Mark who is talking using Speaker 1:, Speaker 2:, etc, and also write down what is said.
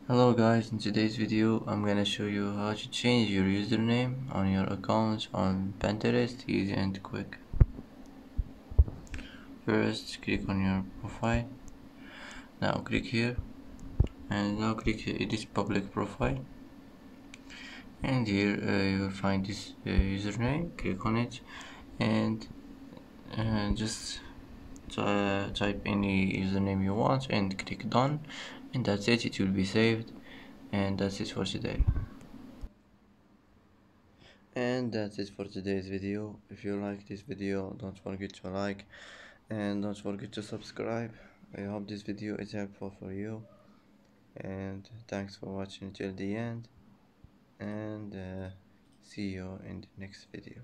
Speaker 1: Hello guys, in today's video I'm gonna show you how to change your username on your account on Pinterest, easy and quick. First click on your profile, now click here and now click edit public profile, and here you will find this username. Click on it and just type any username you want and click done, and that's it. It will be saved, and that's it for today. And that's it for today's video. If you like this video, don't forget to like and don't forget to subscribe. I hope this video is helpful for you, and thanks for watching till the end, and see you in the next video.